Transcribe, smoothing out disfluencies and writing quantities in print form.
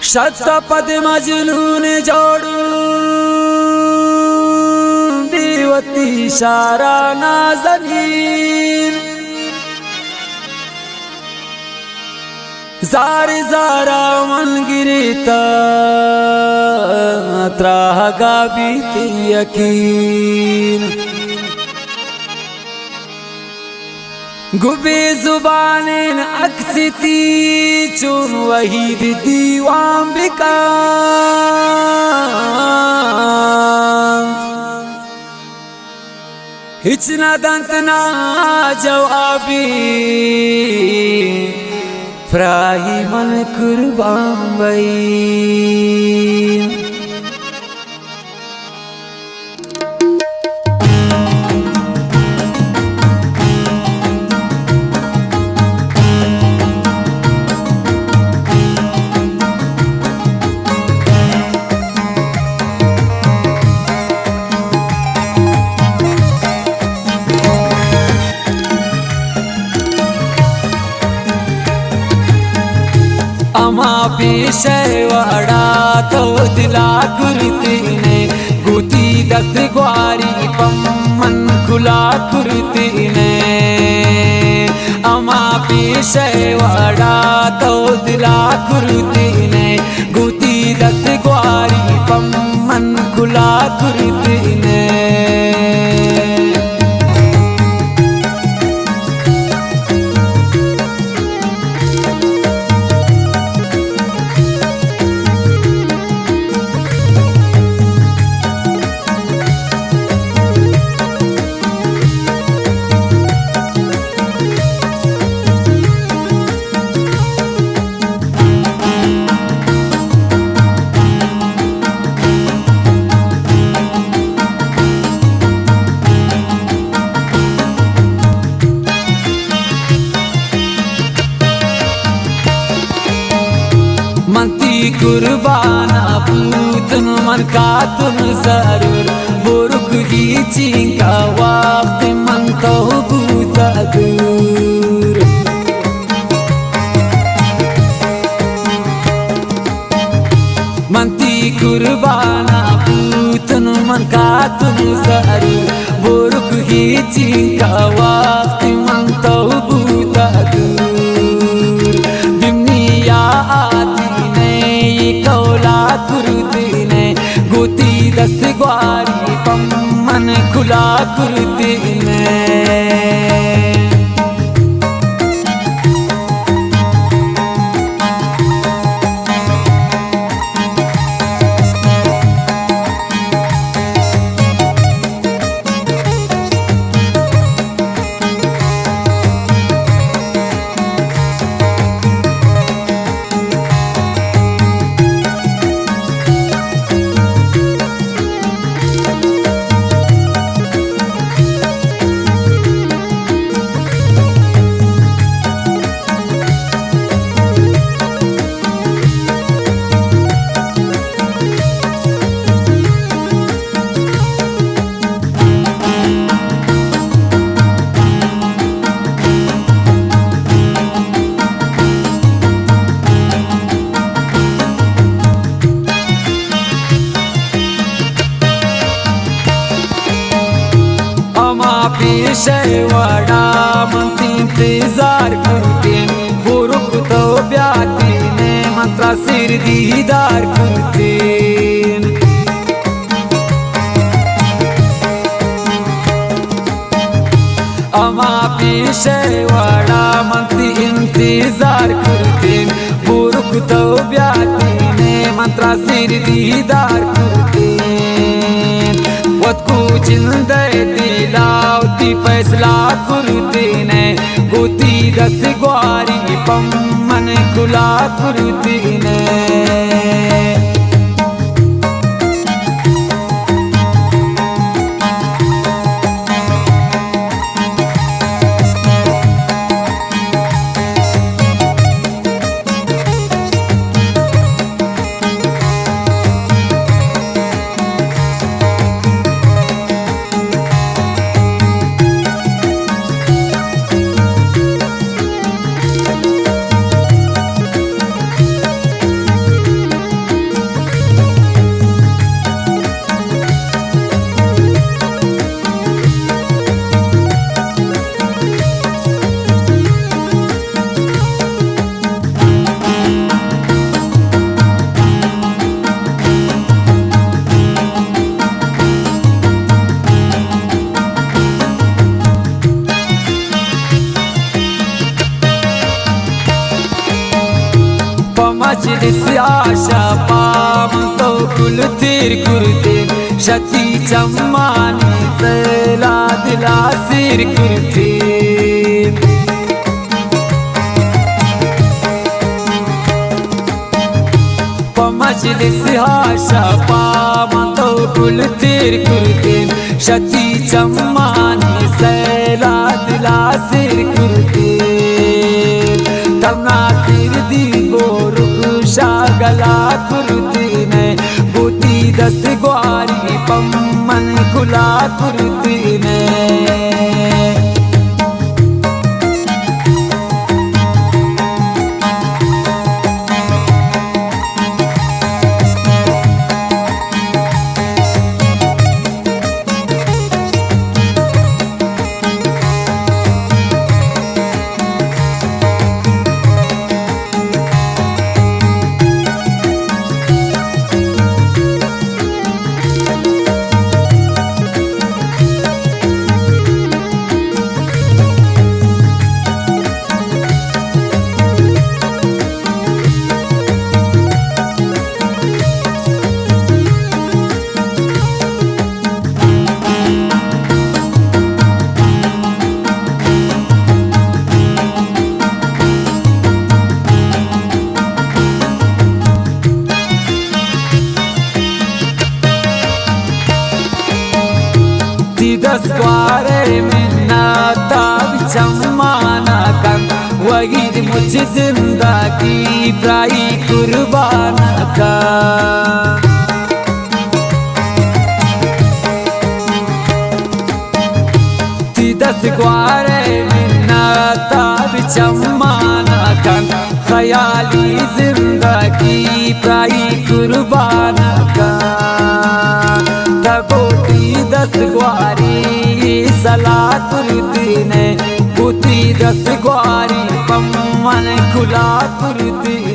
शतपथ मजनून जोड़ूं देवती शारा नाज़नीन ज़ारे ज़ारा मन गिरता त्रागा बीती यकीन गुबे जुबानें अक्सती चुन वहीद दीवान बिका हिचना दंतना जवाबी फ्राही मन कुर्बान बई अमा पेशवाड़ा तो दिला कुर्ती ने गुती दस्त ग्वारी पम्मन खुला कुर्ती ने अमा पेशवाड़ा तो दिला कुर्ती ने गुती दस्त ग्वारी पम्मन खुला कुर्ती ने मनती कुर्बाना पूतन मन का तुम जरूर बुरुक ही चिंका वक्त मन तो बूता दूर मनती कुर्बाना पूतन मन का तुम जरूर बुरुक ही चिंका वक्त मन तो बूता दूर बिमनिया कौला कुर्ती ने गुती दस्त ग्वारी पम्मन खुला कुर्ती ने पेशवाड़ा मनती इंतजार करते बुरुक तो ब्याती ने मंत्रा सिर दीदार करते अमा पेशवाड़ा मनती इंतजार करते बुरुक तो ब्याती ने मंत्रा सिर दीदार करते को जिंदे दिलावती फैसला कुर्ती ने गुती दस्त ग्वारी पम्मन खुला कुर्ती ने मजलिस आशा पाम तो कुल तीर कुर्ते शती चम्मानी सैला दिला सिर कुर्ते मजलिस आशा पाम तो कुल तीर कुर्ते शती चम्मानी सैला दिला सिर कुर्ते तमना सिर दी गोरुक शागला कुर्ती ने बूती दस ग्वारी पम्मन खुला कुर्ती ने दस ग्वारे मिन्ना ताब चम्माना कन वहीद मुझे जिंदगी प्राई कुर्बान का दस ग्वारे मिन्ना ताब चम्माना कन ख्याली जिंदगी प्राई कुर्बान का दस ग्वारी सला कुर्ती ने बूती दस ग्वारी पम्मन खुला कुर्ती